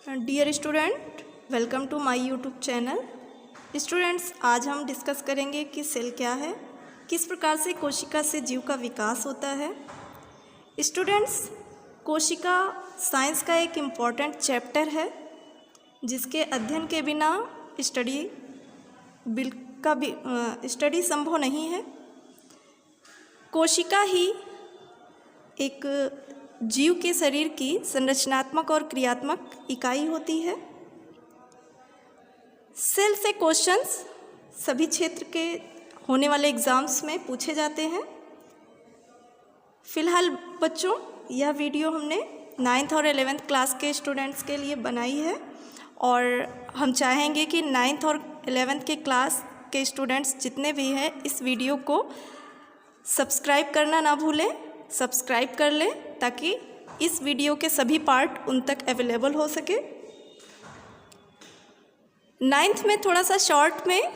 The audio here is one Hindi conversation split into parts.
Dear student, welcome to my YouTube channel. Students, आज हम डिस्कस करेंगे कि सेल क्या है, किस प्रकार से कोशिका से जीव का विकास होता है। स्टूडेंट्स, कोशिका साइंस का एक इम्पॉर्टेंट चैप्टर है जिसके अध्ययन के बिना स्टडी संभव नहीं है। कोशिका ही एक जीव के शरीर की संरचनात्मक और क्रियात्मक इकाई होती है। सेल से क्वेश्चंस सभी क्षेत्र के होने वाले एग्ज़ाम्स में पूछे जाते हैं। फ़िलहाल बच्चों, यह वीडियो हमने 9th और 11th क्लास के स्टूडेंट्स के लिए बनाई है और हम चाहेंगे कि 9th और 11th के क्लास के स्टूडेंट्स जितने भी हैं इस वीडियो को सब्सक्राइब करना ना भूलें। सब्सक्राइब कर लें ताकि इस वीडियो के सभी पार्ट उन तक अवेलेबल हो सके। 9th में थोड़ा सा शॉर्ट में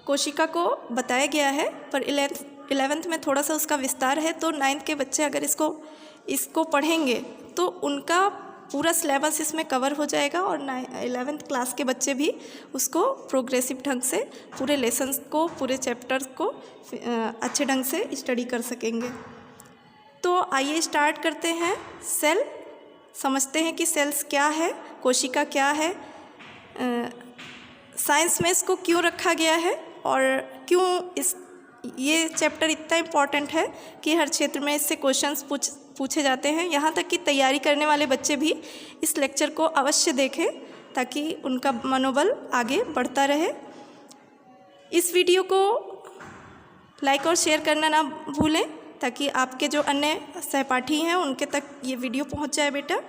कोशिका को बताया गया है, पर 11th में थोड़ा सा उसका विस्तार है। तो 9th के बच्चे अगर इसको पढ़ेंगे तो उनका पूरा सिलेबस इसमें कवर हो जाएगा और 11th क्लास के बच्चे भी उसको प्रोग्रेसिव ढंग से पूरे लेसन्स को, पूरे चैप्टर्स को अच्छे ढंग से स्टडी कर सकेंगे। तो आइए स्टार्ट करते हैं। सेल समझते हैं कि सेल्स क्या है, कोशिका क्या है, साइंस में इसको क्यों रखा गया है और क्यों ये चैप्टर इतना इम्पॉर्टेंट है कि हर क्षेत्र में इससे क्वेश्चंस पूछे जाते हैं। यहाँ तक कि तैयारी करने वाले बच्चे भी इस लेक्चर को अवश्य देखें ताकि उनका मनोबल आगे बढ़ता रहे। इस वीडियो को लाइक और शेयर करना ना भूलें ताकि आपके जो अन्य सहपाठी हैं उनके तक ये वीडियो पहुंच जाए बेटा।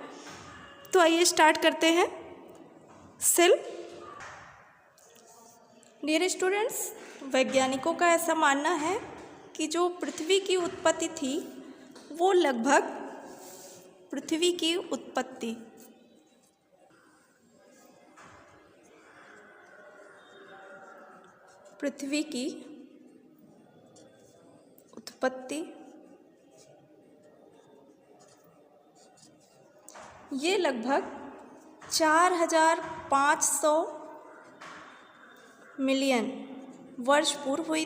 तो आइए स्टार्ट करते हैं। सेल। डियर स्टूडेंट्स, वैज्ञानिकों का ऐसा मानना है कि जो पृथ्वी की उत्पत्ति थी वो लगभग पृथ्वी की उत्पत्ति ये लगभग 4500 मिलियन वर्ष पूर्व हुई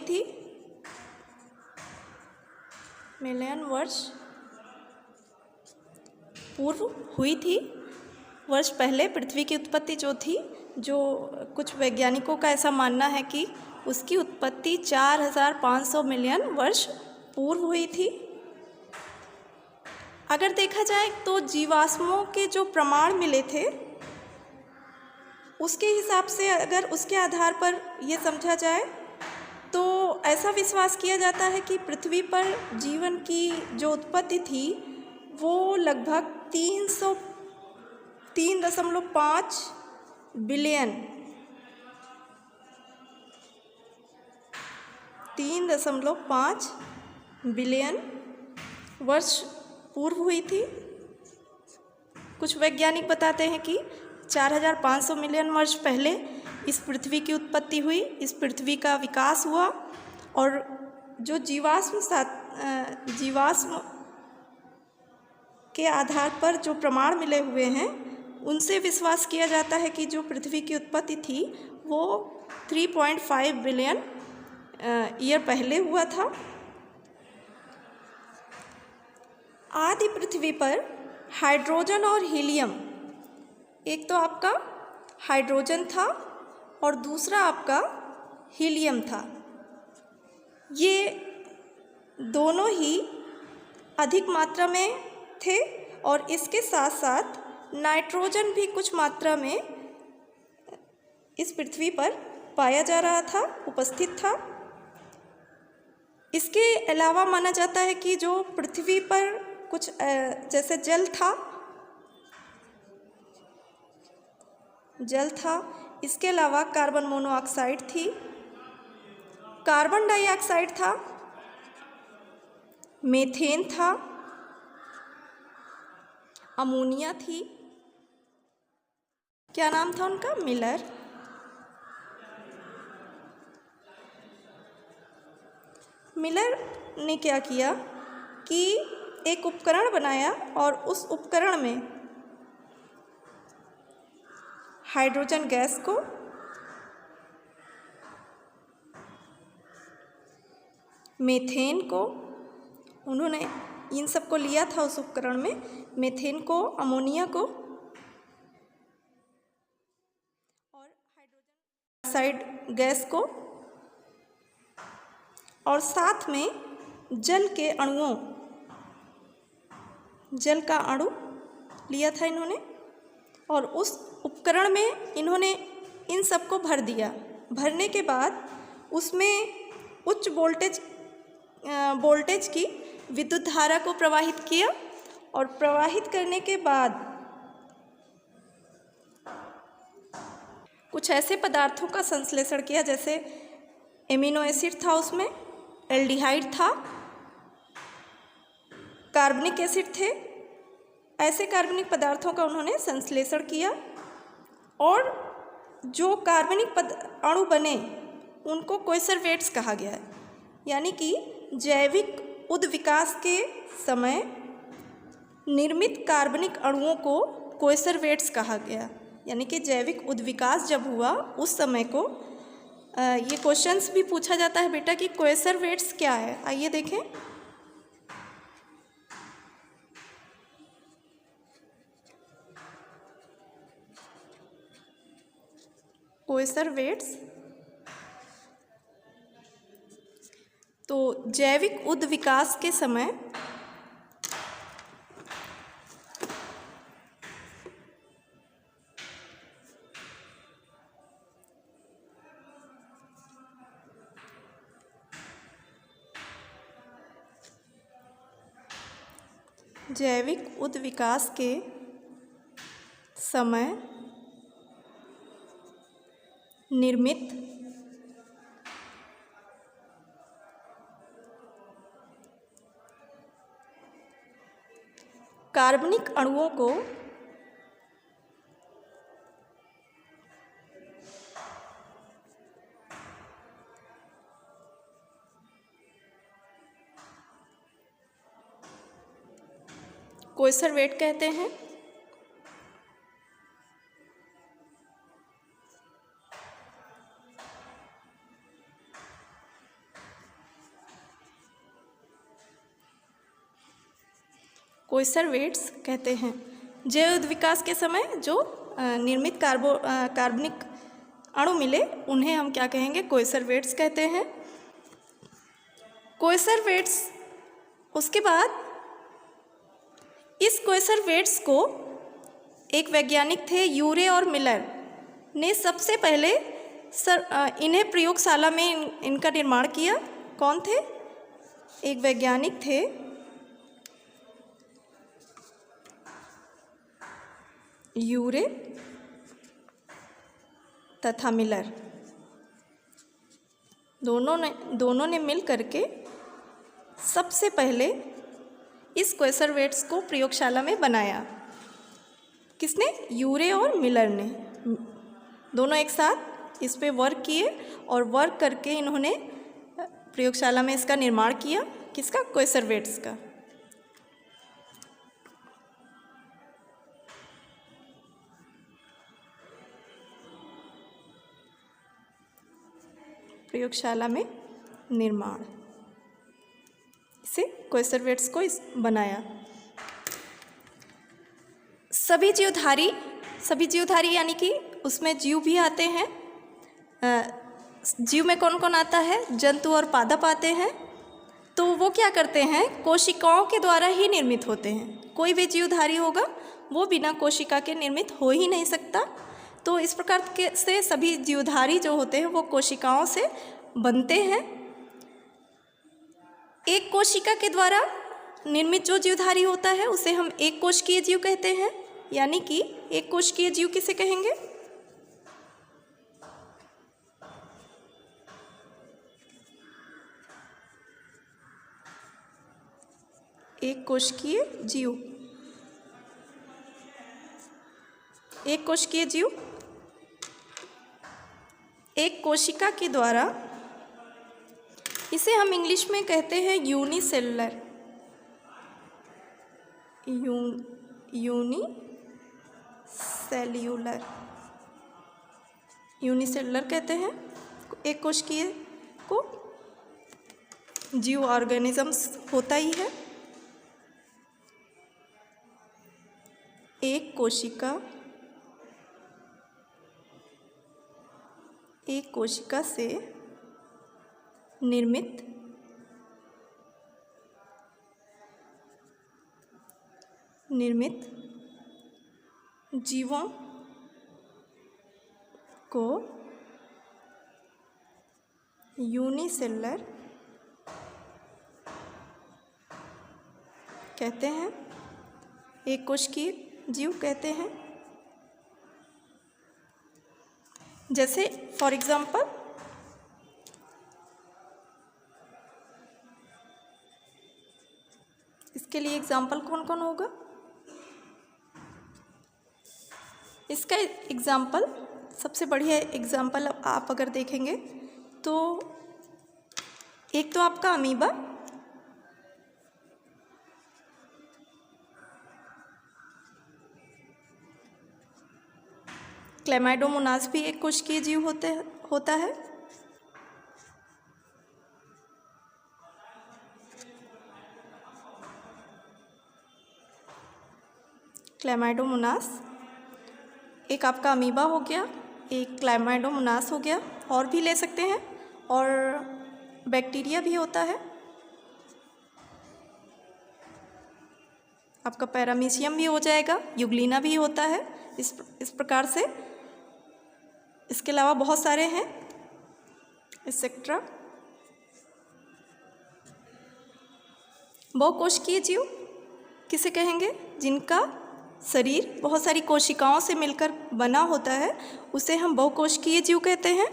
थी। वर्ष पहले पृथ्वी की उत्पत्ति जो थी, जो कुछ वैज्ञानिकों का ऐसा मानना है कि उसकी उत्पत्ति 4500 मिलियन वर्ष पूर्व हुई थी। अगर देखा जाए तो जीवाश्मों के जो प्रमाण मिले थे उसके हिसाब से, अगर उसके आधार पर यह समझा जाए तो ऐसा विश्वास किया जाता है कि पृथ्वी पर जीवन की जो उत्पत्ति थी वो लगभग 3.5 बिलियन वर्ष पूर्व हुई थी। कुछ वैज्ञानिक बताते हैं कि 4500 मिलियन वर्ष पहले इस पृथ्वी की उत्पत्ति हुई, इस पृथ्वी का विकास हुआ और जो जीवाश्म के आधार पर जो प्रमाण मिले हुए हैं उनसे विश्वास किया जाता है कि जो पृथ्वी की उत्पत्ति थी वो 3.5 बिलियन ईयर पहले हुआ था। आदि पृथ्वी पर हाइड्रोजन और हीलियम, एक तो आपका हाइड्रोजन था और दूसरा आपका हीलियम था, ये दोनों ही अधिक मात्रा में थे और इसके साथ साथ नाइट्रोजन भी कुछ मात्रा में इस पृथ्वी पर पाया जा रहा था, उपस्थित था। इसके अलावा माना जाता है कि जो पृथ्वी पर कुछ जैसे जल था, इसके अलावा कार्बन मोनोऑक्साइड थी, कार्बन डाइऑक्साइड था, मीथेन था, अमोनिया थी। क्या नाम था उनका? मिलर ने क्या किया कि एक उपकरण बनाया और उस उपकरण में हाइड्रोजन गैस को मीथेन को, उन्होंने इन सब को लिया था उस उपकरण में, मीथेन को, अमोनिया को और हाइड्रोजन डाइऑक्साइड गैस को, और साथ में जल के अणुओं, जल का अणु लिया था इन्होंने, और उस उपकरण में इन्होंने इन सब को भर दिया। भरने के बाद उसमें उच्च वोल्टेज की विद्युत धारा को प्रवाहित किया, और प्रवाहित करने के बाद कुछ ऐसे पदार्थों का संश्लेषण किया, जैसे एमिनो एसिड था, उसमें एल्डिहाइड था, कार्बनिक एसिड थे। ऐसे कार्बनिक पदार्थों का उन्होंने संश्लेषण किया, और जो कार्बनिक अणु बने उनको कोइसरवेट्स कहा गया है। यानी कि जैविक उद्विकास के समय निर्मित कार्बनिक अणुओं को कोइसरवेट्स कहा गया। यानी कि जैविक उद्विकास जब हुआ उस समय को ये क्वेश्चंस भी पूछा जाता है बेटा कि कोइसरवेट्स क्या है। आइए देखें। कोइसरवेट्स तो जैविक उद्विकास के समय जैविक उद्विकास के समय निर्मित कार्बनिक अणुओं को कोइसरवेट कहते हैं। कोइसरवेट्स कहते हैं जैव उद्विकास के समय जो निर्मित कार्बनिक अणु मिले उन्हें हम क्या कहेंगे? कोइसरवेट्स कहते हैं। कोइसरवेट्स, उसके बाद इस कोइसरवेट्स को एक वैज्ञानिक थे यूरे और मिलर ने सबसे पहले इन्हें प्रयोगशाला में इनका निर्माण किया। कौन थे? एक वैज्ञानिक थे यूरे तथा मिलर। दोनों ने मिल करके सबसे पहले इस कोइसरवेट्स को प्रयोगशाला में बनाया। किसने? यूरे और मिलर ने। दोनों एक साथ इस पे वर्क किए और वर्क करके इन्होंने प्रयोगशाला में इसका निर्माण किया। किसका? कोइसरवेट्स का। प्रयोगशाला में निर्माण, इसे कोइसरवेट्स को बनाया। सभी जीवधारी यानी कि उसमें जीव भी आते हैं। जीव में कौन कौन आता है? जंतु और पादप आते हैं। तो वो क्या करते हैं? कोशिकाओं के द्वारा ही निर्मित होते हैं। कोई भी जीवधारी होगा वो बिना कोशिका के निर्मित हो ही नहीं सकता। तो इस प्रकार के से सभी जीवधारी जो होते हैं वो कोशिकाओं से बनते हैं। एक कोशिका के द्वारा निर्मित जो जीवधारी होता है उसे हम एक कोशिकीय जीव कहते हैं। यानी कि एक कोशिकीय जीव किसे कहेंगे? एक कोशिकीय जीव। एक कोशिकीय जीव एक कोशिका के द्वारा, इसे हम इंग्लिश में कहते हैं यूनिसेलुलर। यूनिसेल्यूलर यूनिसेलुलर कहते हैं एक कोशिकीय को। जीव ऑर्गेनिजम्स होता ही है। एक कोशिका से निर्मित जीवों को यूनिसेलुलर कहते हैं, एक कोशिकीय जीव कहते हैं। जैसे फॉर एग्जाम्पल इसके लिए एग्जाम्पल कौन कौन होगा? इसका एग्जाम्पल, सबसे बढ़िया एग्जाम्पल आप अगर देखेंगे तो एक तो आपका अमीबा, क्लैमाइडोमोनास भी एक कोशिकीय जीव होता है। क्लैमाइडोमोनास एक आपका अमीबा हो गया, एक क्लैमाइडोमोनास हो गया, और भी ले सकते हैं, और बैक्टीरिया भी होता है। आपका पैरामीशियम भी हो जाएगा, यूग्लिना भी होता है। इस प्रकार से इसके अलावा बहुत सारे हैं एक्सेट्रा। बहुकोशिकीय जीव किसे कहेंगे? जिनका शरीर बहुत सारी कोशिकाओं से मिलकर बना होता है, उसे हम बहुकोशिकीय जीव कहते हैं।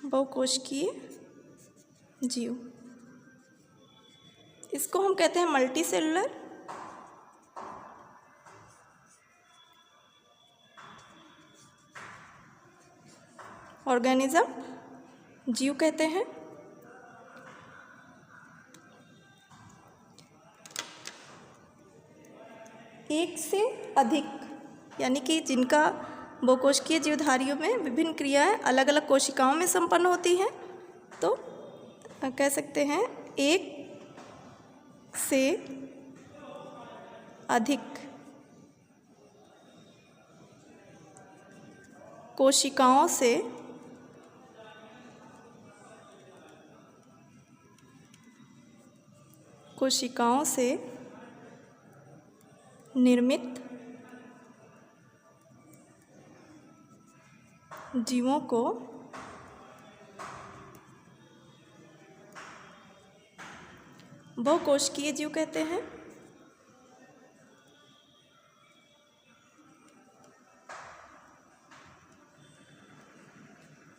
बहुकोशिकीय जीव, इसको हम कहते हैं मल्टीसेलुलर। ऑर्गेनिज्म जीव कहते हैं। एक से अधिक, यानी कि जिनका बहुकोशिकीय जीवधारियों में विभिन्न क्रियाएं अलग अलग कोशिकाओं में संपन्न होती हैं, तो कह सकते हैं एक से अधिक कोशिकाओं से निर्मित जीवों को बहुकोशिकीय जीव कहते हैं।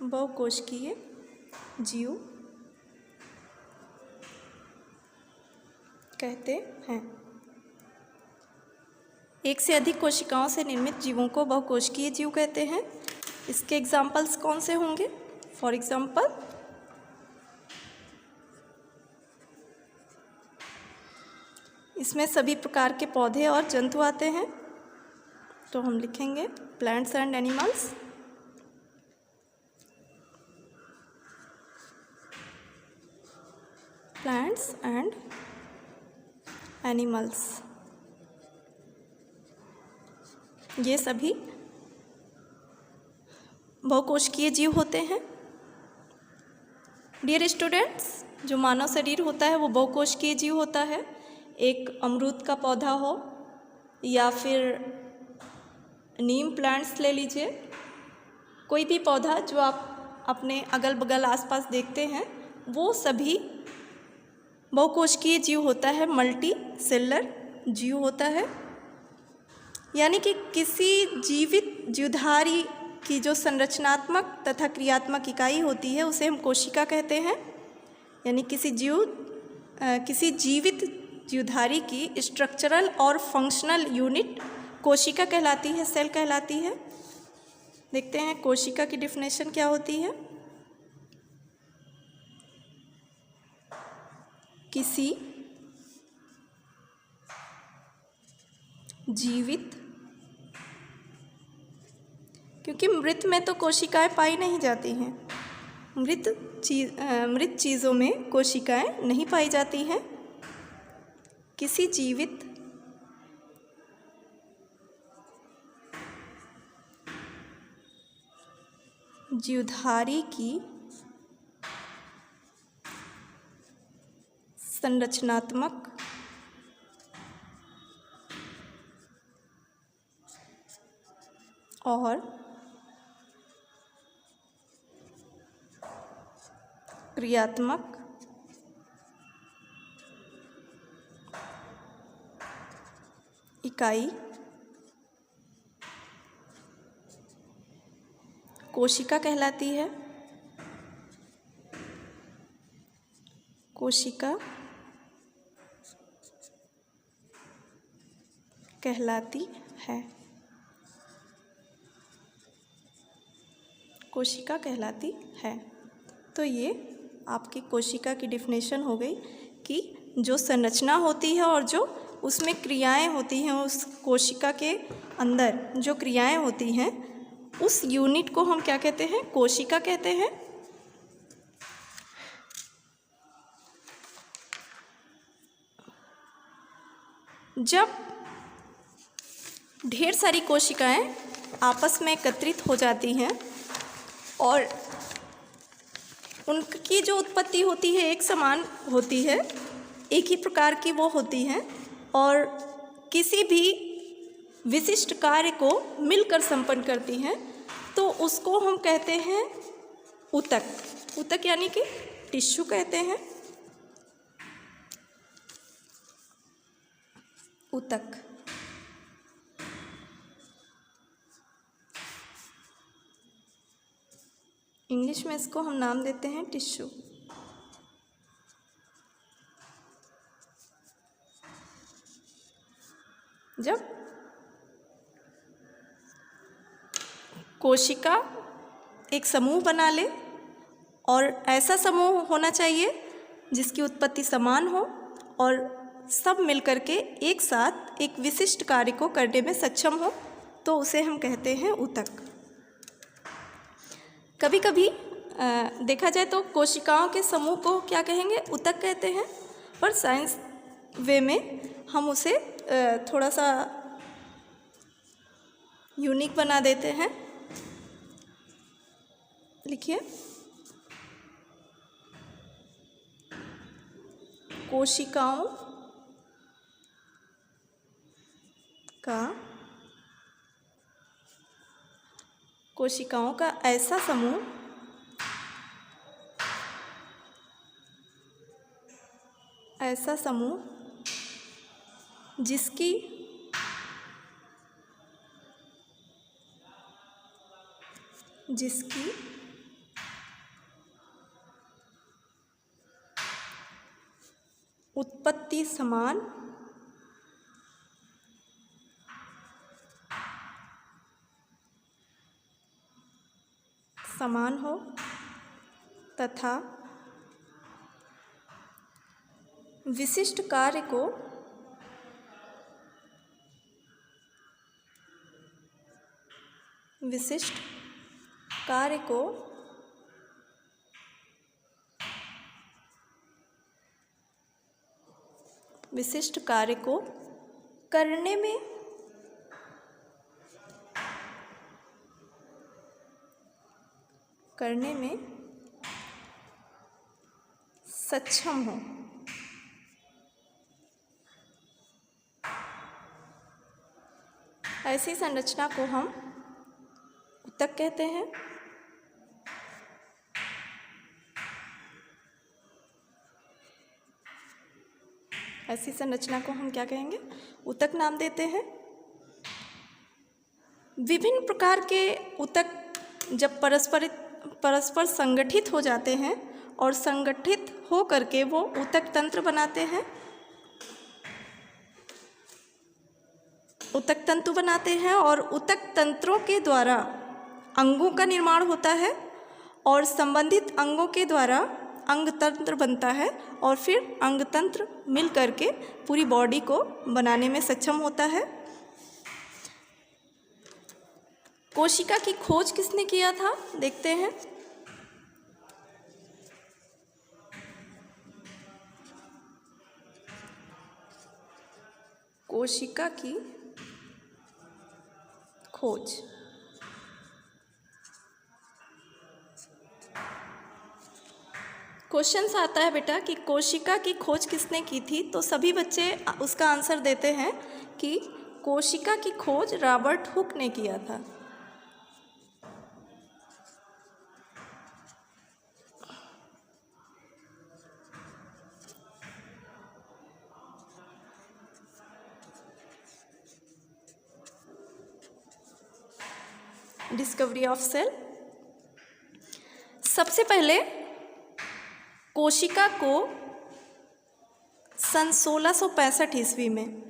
बहुकोशिकीय जीव कहते हैं। एक से अधिक कोशिकाओं से निर्मित जीवों को बहुकोशिकीय जीव कहते हैं। इसके एग्जाम्पल्स कौन से होंगे? फॉर एग्जाम्पल इसमें सभी प्रकार के पौधे और जंतु आते हैं, तो हम लिखेंगे plants and animals. Plants and animals, ये सभी बहुकोशिकीय जीव होते हैं। डियर स्टूडेंट्स, जो मानव शरीर होता है वो बहुकोशिकीय जीव होता है। एक अमरूद का पौधा हो या फिर नीम प्लांट्स ले लीजिए, कोई भी पौधा जो आप अपने अगल बगल आसपास देखते हैं, वो सभी बहुकोशिकीय जीव होता है, मल्टी सेलुलर जीव होता है। यानी कि किसी जीवित जीवधारी की जो संरचनात्मक तथा क्रियात्मक इकाई होती है उसे हम कोशिका कहते हैं। यानी किसी जीवित जीवधारी की स्ट्रक्चरल और फंक्शनल यूनिट कोशिका कहलाती है, सेल कहलाती है। देखते हैं कोशिका की डेफिनेशन क्या होती है। किसी जीवित, क्योंकि मृत में तो कोशिकाएं पाई नहीं जाती हैं। मृत चीज़ों में कोशिकाएं नहीं पाई जाती हैं। किसी जीवित जीवधारी की संरचनात्मक और क्रियात्मक इकाई कोशिका कहलाती है। कोशिका कहलाती है। कोशिका कहलाती है। तो ये आपकी कोशिका की डिफिनेशन हो गई कि जो संरचना होती है और जो उसमें क्रियाएं होती हैं, उस कोशिका के अंदर जो क्रियाएं होती हैं, उस यूनिट को हम क्या कहते हैं? कोशिका कहते हैं। जब ढेर सारी कोशिकाएं आपस में एकत्रित हो जाती हैं और उनकी जो उत्पत्ति होती है एक समान होती है, एक ही प्रकार की वो होती हैं और किसी भी विशिष्ट कार्य को मिलकर संपन्न करती हैं, तो उसको हम कहते हैं ऊतक। ऊतक यानी कि टिश्यू कहते हैं। ऊतक। इंग्लिश में इसको हम नाम देते हैं टिश्यू। जब कोशिका एक समूह बना ले, और ऐसा समूह होना चाहिए जिसकी उत्पत्ति समान हो और सब मिलकर के एक साथ एक विशिष्ट कार्य को करने में सक्षम हो, तो उसे हम कहते हैं ऊतक। कभी कभी देखा जाए तो कोशिकाओं के समूह को क्या कहेंगे? ऊतक कहते हैं, पर साइंस वे में हम उसे थोड़ा सा यूनिक बना देते हैं। लिखिए, कोशिकाओं का ऐसा समूह जिसकी उत्पत्ति समान हो तथा विशिष्ट कार्य को करने में सक्षम हो। ऐसी संरचना को हम ऊतक कहते हैं। ऐसी संरचना को हम क्या कहेंगे? ऊतक नाम देते हैं। विभिन्न प्रकार के ऊतक जब परस्पर संगठित हो जाते हैं और संगठित हो करके वो ऊतक तंत्र बनाते हैं, ऊतक तंतु बनाते हैं, और ऊतक तंत्रों के द्वारा अंगों का निर्माण होता है और संबंधित अंगों के द्वारा अंग तंत्र बनता है, और फिर अंग तंत्र मिल करके पूरी बॉडी को बनाने में सक्षम होता है। कोशिका की खोज किसने किया था, देखते हैं। कोशिका की खोज, क्वेश्चन आता है बेटा कि कोशिका की खोज किसने की थी, तो सभी बच्चे उसका आंसर देते हैं कि कोशिका की खोज रॉबर्ट हुक ने किया था। डिस्कवरी ऑफ सेल, सबसे पहले कोशिका को सन 1665 ईस्वी में,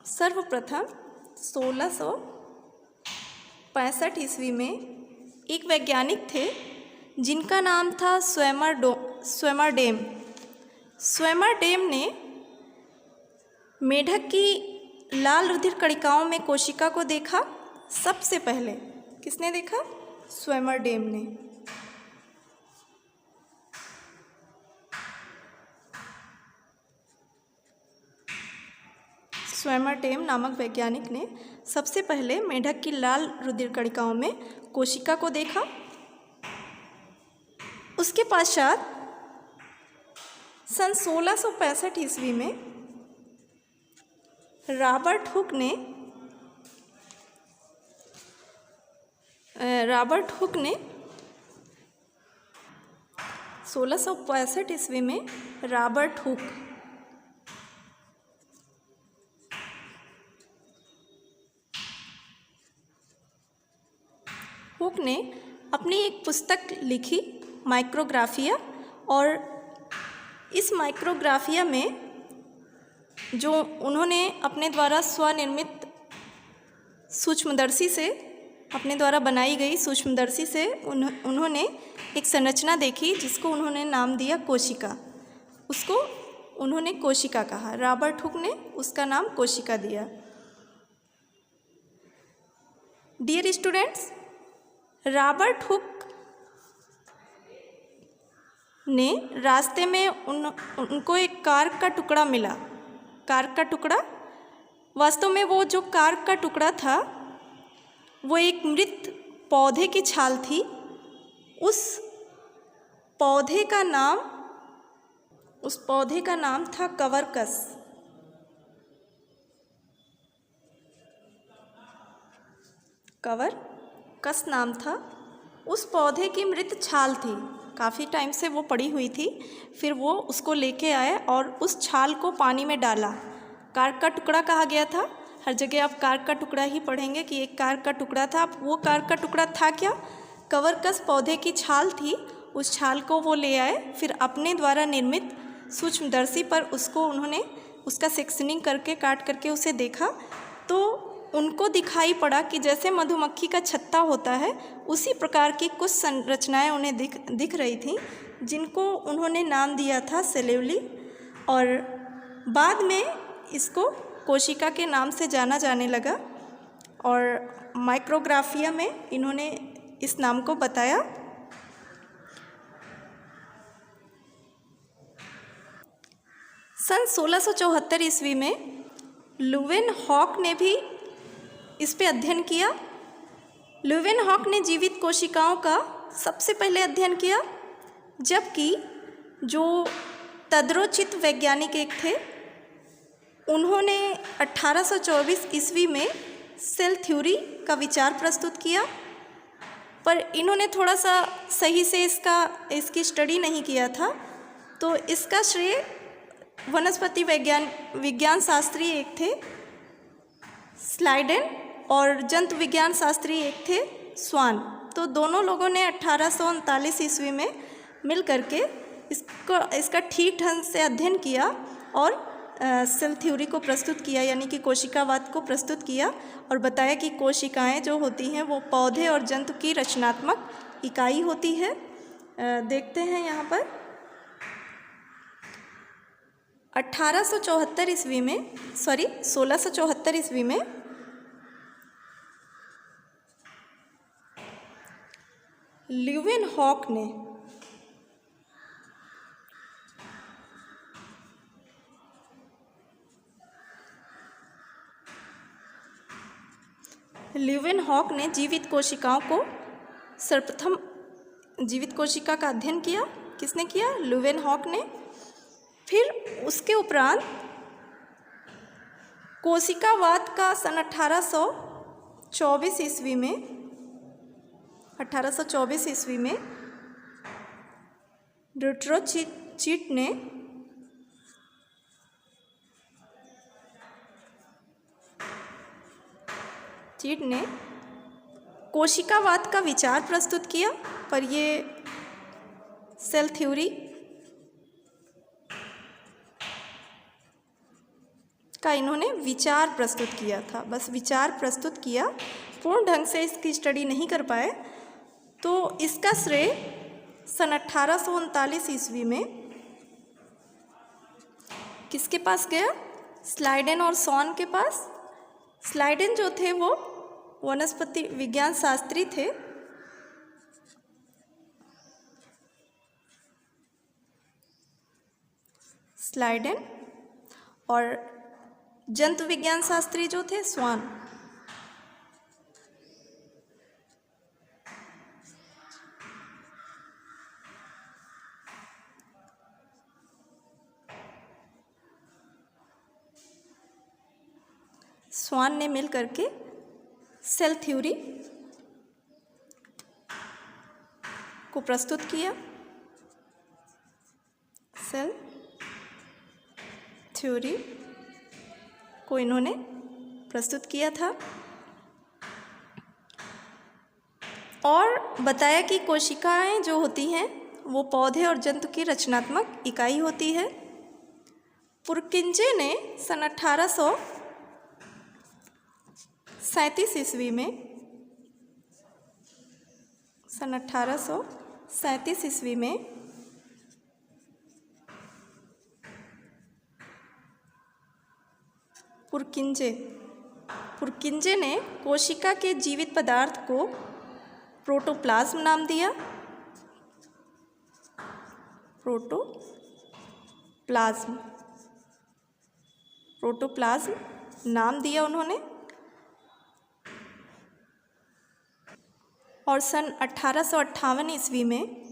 सर्वप्रथम 1665 ईस्वी में एक वैज्ञानिक थे जिनका नाम था स्वेमरडेम। स्वेमरडेम ने मेढक की लाल रुधिर कणिकाओं में कोशिका को देखा। सबसे पहले किसने देखा? स्वेमरडेम ने। स्वेमरडेम नामक वैज्ञानिक ने सबसे पहले मेढक की लाल रुधिर कणिकाओं में कोशिका को देखा। उसके पश्चात सन 1665 ईस्वी में रॉबर्ट हुक ने 1665 ईस्वी में रॉबर्ट हुक ने अपनी एक पुस्तक लिखी, माइक्रोग्राफिया, और इस माइक्रोग्राफिया में जो उन्होंने अपने द्वारा स्वनिर्मित सूक्ष्मदर्शी से, अपने द्वारा बनाई गई सूक्ष्मदर्शी से उन्होंने एक संरचना देखी जिसको उन्होंने नाम दिया कोशिका। उसको उन्होंने कोशिका कहा। रॉबर्ट हुक ने उसका नाम कोशिका दिया। डियर स्टूडेंट्स, रॉबर्ट हुक ने रास्ते में उनको एक कार्क का टुकड़ा मिला। कार्क का टुकड़ा, वास्तव में वो जो कार्क का टुकड़ा था वो एक मृत पौधे की छाल थी। उस पौधे का नाम था कवरकस। कवरकस नाम था। उस पौधे की मृत छाल थी, काफ़ी टाइम से वो पड़ी हुई थी। फिर वो उसको लेके आए और उस छाल को पानी में डाला। कार्क का टुकड़ा कहा गया था। हर जगह आप कार्क का टुकड़ा ही पढ़ेंगे कि एक कार्क का टुकड़ा था। वो कार्क का टुकड़ा था क्या? कवरकस पौधे की छाल थी। उस छाल को वो ले आए, फिर अपने द्वारा निर्मित सूक्ष्मदर्शी पर उसको उन्होंने उसका सेक्शनिंग करके, काट करके उसे देखा, तो उनको दिखाई पड़ा कि जैसे मधुमक्खी का छत्ता होता है उसी प्रकार की कुछ संरचनाएं उन्हें दिख रही थी, जिनको उन्होंने नाम दिया था सेल्यूली, और बाद में इसको कोशिका के नाम से जाना जाने लगा। और माइक्रोग्राफिया में इन्होंने इस नाम को बताया। सन 1674 ईस्वी में लुवेनहॉक ने भी इस पे अध्ययन किया। लुवेनहॉक ने जीवित कोशिकाओं का सबसे पहले अध्ययन किया, जबकि जो तद्रोचित वैज्ञानिक एक थे उन्होंने 1824 ईस्वी में सेल थ्योरी का विचार प्रस्तुत किया, पर इन्होंने थोड़ा सा सही से इसकी स्टडी नहीं किया था। तो इसका श्रेय वनस्पति विज्ञान शास्त्री एक थे स्लाइडेन, और जंतु विज्ञान शास्त्री एक थे स्वान। तो दोनों लोगों ने 1839 ईस्वी में मिल करके इसका ठीक ढंग से अध्ययन किया और सेल थ्योरी को प्रस्तुत किया, यानी कि कोशिकावाद को प्रस्तुत किया, और बताया कि कोशिकाएं जो होती हैं वो पौधे और जंतु की रचनात्मक इकाई होती है। देखते हैं यहाँ पर 1674 ईस्वी में ल्यूवेनहॉक ने जीवित कोशिकाओं को सर्वप्रथम जीवित कोशिका का अध्ययन किया। किसने किया? ल्यूवेनहॉक ने। फिर उसके उपरांत कोशिकावाद का सन 1824 ईस्वी में ड्यूट्रोचिट ने कोशिकावाद का विचार प्रस्तुत किया, पर ये सेल थ्योरी का इन्होंने विचार प्रस्तुत किया था। बस विचार प्रस्तुत किया, पूर्ण ढंग से इसकी स्टडी नहीं कर पाए। तो इसका श्रेय सन 1839 ईस्वी में किसके पास गया? स्लाइडेन और सॉन के पास। स्लाइडेन जो थे वो वनस्पति विज्ञान शास्त्री थे। स्लाइडेन और जंतु विज्ञान शास्त्री जो थे स्वान। स्वान ने मिल करके सेल थ्योरी को प्रस्तुत किया। सेल थ्योरी को इन्होंने प्रस्तुत किया था और बताया कि कोशिकाएं जो होती हैं वो पौधे और जंतु की रचनात्मक इकाई होती है। पुरकिंजे ने सन 1837 ईस्वी में पुरकिंजे ने कोशिका के जीवित पदार्थ को प्रोटोप्लाज्म नाम दिया। प्रोटोप्लाज्म नाम दिया उन्होंने। और सन 1858 ईस्वी में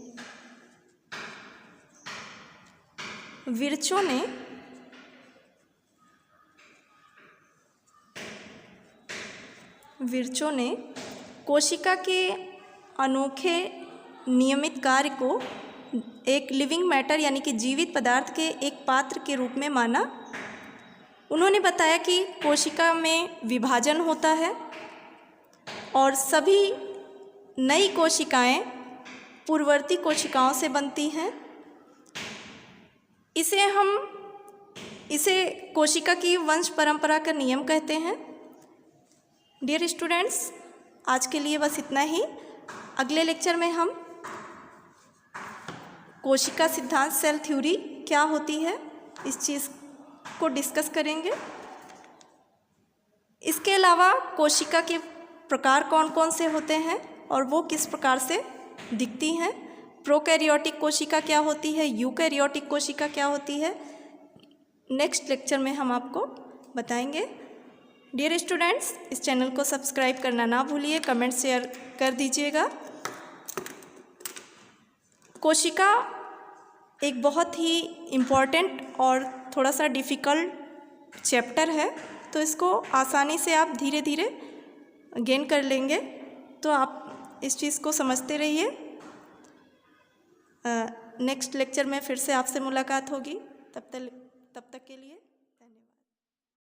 विर्चो ने कोशिका के अनोखे नियमित कार्य को एक लिविंग मैटर यानी कि जीवित पदार्थ के एक पात्र के रूप में माना। उन्होंने बताया कि कोशिका में विभाजन होता है और सभी नई कोशिकाएं पूर्ववर्ती कोशिकाओं से बनती हैं। इसे कोशिका की वंश परंपरा का नियम कहते हैं। डियर स्टूडेंट्स, आज के लिए बस इतना ही। अगले लेक्चर में हम कोशिका सिद्धांत सेल थ्योरी क्या होती है इस चीज़ को डिस्कस करेंगे। इसके अलावा कोशिका के प्रकार कौन कौन से होते हैं और वो किस प्रकार से दिखती हैं, प्रोकैरियोटिक कोशिका क्या होती है, यूकैरियोटिक कोशिका क्या होती है, नेक्स्ट लेक्चर में हम आपको बताएंगे। डियर स्टूडेंट्स, इस चैनल को सब्सक्राइब करना ना भूलिए, कमेंट शेयर कर दीजिएगा। कोशिका एक बहुत ही इम्पॉर्टेंट और थोड़ा सा डिफ़िकल्ट चैप्टर है, तो इसको आसानी से आप धीरे धीरे गेन कर लेंगे। तो आप इस चीज़ को समझते रहिए। नेक्स्ट लेक्चर में फिर से आपसे मुलाकात होगी। तब तक के लिए